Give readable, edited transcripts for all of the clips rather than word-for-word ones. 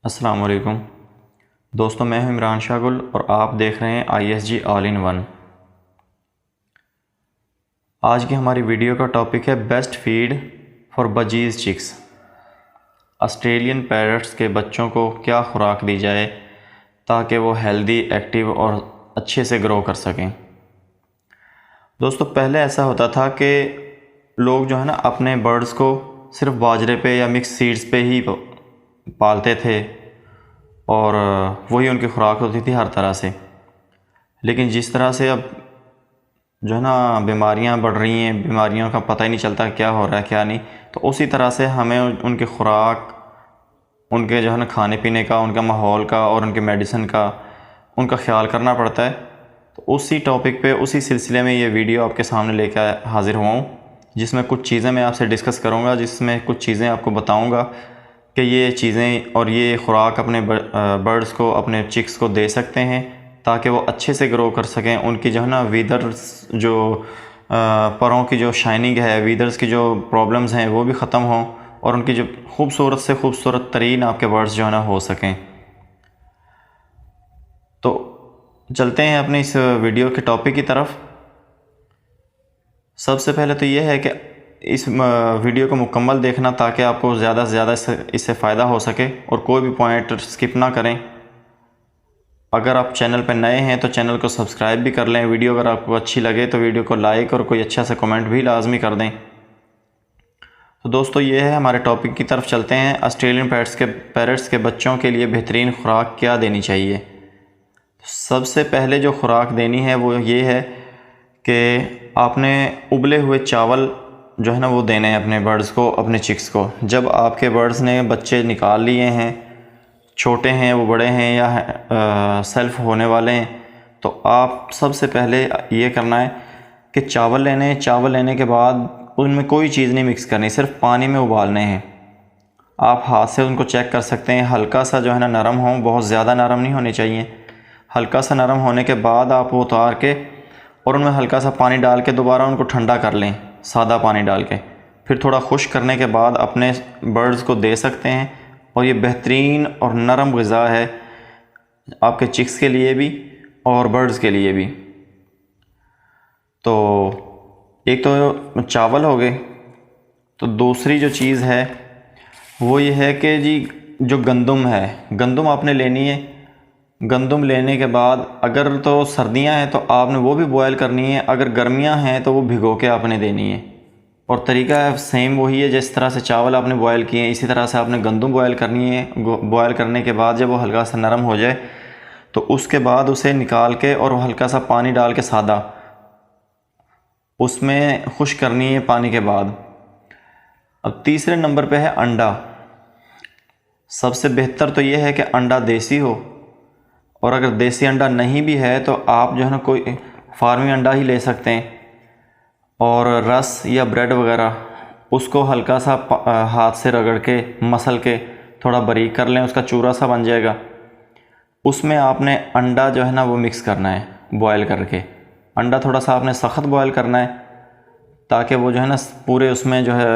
अस्सलाम वालेकुम दोस्तों, मैं हूं इमरान शाह गुल और आप देख रहे हैं ISG ऑल इन वन। आज की हमारी वीडियो का टॉपिक है best feed for budgies chicks. Australian parrots के बच्चों को क्या खुराक दी जाए ताकि वो हेल्दी, एक्टिव और अच्छे से ग्रो कर सकें। दोस्तों, पहले ऐसा होता था कि लोग जो है ना अपने बर्ड्स को सिर्फ बाजरे पे या मिक्स सीड्स पे ही पालते थे और वही उनकी खुराक होती थी हर तरह से। लेकिन जिस तरह से अब जो है ना बीमारियां बढ़ रही हैं, बीमारियों का पता ही नहीं चलता क्या हो रहा है क्या नहीं, तो उसी तरह से हमें उनकी खुराक, उनके जो है ना खाने पीने का, उनका माहौल का और उनके मेडिसिन का उनका ख्याल करना पड़ता है। तो उसी टॉपिक पे, उसी सिलसिले में ये वीडियो आपके सामने लेकर हाज़िर हुआ हूँ, जिसमें कुछ चीज़ें मैं आपसे डिस्कस करूँगा, जिसमें कुछ चीज़ें आपको बताऊँगा कि ये चीज़ें और ये खुराक अपने बर्ड्स को, अपने चिक्स को दे सकते हैं ताकि वो अच्छे से ग्रो कर सकें। उनकी जो है ना वीदर्स, जो परों की जो शाइनिंग है, वीदर्स की जो प्रॉब्लम्स हैं वो भी ख़त्म हों और उनकी जो खूबसूरत से खूबसूरत तरीन आपके बर्ड्स जो है ना हो सकें। तो चलते हैं अपने इस वीडियो के टॉपिक की तरफ। सबसे पहले तो ये है कि इस वीडियो को मुकम्मल देखना ताकि आपको ज़्यादा से ज़्यादा इससे फ़ायदा हो सके और कोई भी पॉइंट स्किप ना करें। अगर आप चैनल पर नए हैं तो चैनल को सब्सक्राइब भी कर लें। वीडियो अगर आपको अच्छी लगे तो वीडियो को लाइक और कोई अच्छा सा कमेंट भी लाजमी कर दें। तो दोस्तों, ये है हमारे टॉपिक की तरफ चलते हैं। ऑस्ट्रेलियन पैरट्स के बच्चों के लिए बेहतरीन खुराक क्या देनी चाहिए। सबसे पहले जो खुराक देनी है वो ये है कि आपने उबले हुए चावल जो है ना वो देने हैं अपने बर्ड्स को, अपने चिक्स को। जब आपके बर्ड्स ने बच्चे निकाल लिए हैं, छोटे हैं, वो बड़े हैं या सेल्फ होने वाले हैं, तो आप सबसे पहले ये करना है कि चावल लेने के बाद उनमें कोई चीज़ नहीं मिक्स करनी, सिर्फ पानी में उबालने हैं। आप हाथ से उनको चेक कर सकते हैं, हल्का सा जो है ना नरम हो, बहुत ज़्यादा नरम नहीं होने चाहिए। हल्का सा नरम होने के बाद आप वो उतार के और उनमें हल्का सा पानी डाल के दोबारा उनको ठंडा कर लें, सादा पानी डाल के। फिर थोड़ा खुश्क करने के बाद अपने बर्ड्स को दे सकते हैं और ये बेहतरीन और नरम ग़िज़ा है आपके चिक्स के लिए भी और बर्ड्स के लिए भी। तो एक तो चावल हो गए। तो दूसरी जो चीज़ है वो ये है कि जी जो गंदम है, गंदम आपने लेनी है। गंदम लेने के बाद अगर तो सर्दियां हैं तो आपने वो भी बॉयल करनी है, अगर गर्मियां हैं तो वो भिगो के आपने देनी है। और तरीका सेम वही है, जिस तरह से चावल आपने बॉयल किए हैं इसी तरह से आपने गंदम बॉयल करनी है। बॉयल करने के बाद जब वो हल्का सा नरम हो जाए तो उसके बाद उसे निकाल के और हल्का सा पानी डाल के सादा उसमें खुश्क करनी है पानी के बाद। अब तीसरे नंबर पे है अंडा। सबसे बेहतर तो ये है कि अंडा देसी हो, और अगर देसी अंडा नहीं भी है तो आप जो है ना कोई फार्मी अंडा ही ले सकते हैं। और रस या ब्रेड वगैरह उसको हल्का सा हाथ से रगड़ के, मसल के थोड़ा बारीक कर लें, उसका चूरा सा बन जाएगा। उसमें आपने अंडा जो है ना वो मिक्स करना है बॉयल करके। अंडा थोड़ा सा आपने सख्त बॉयल करना है ताकि वो जो है ना पूरे उसमें जो है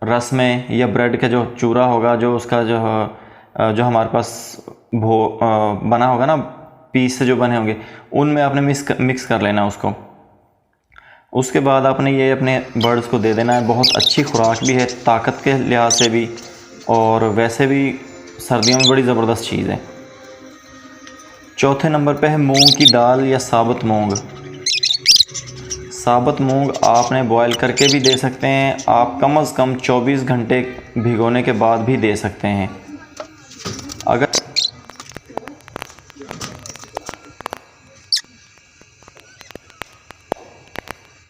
रस में या ब्रेड का जो चूरा होगा, जो उसका जो हमारे पास बना होगा ना, पीस से जो बने होंगे, उनमें आपने मिक्स कर लेना उसको। उसके बाद आपने ये अपने बर्ड्स को दे देना है। बहुत अच्छी खुराक भी है, ताकत के लिहाज से भी और वैसे भी सर्दियों में बड़ी ज़बरदस्त चीज़ है। चौथे नंबर पे है मूंग की दाल या साबुत मूंग। साबुत मूंग आपने बॉयल करके भी दे सकते हैं, आप कम से कम 24 घंटे भिगोने के बाद भी दे सकते हैं।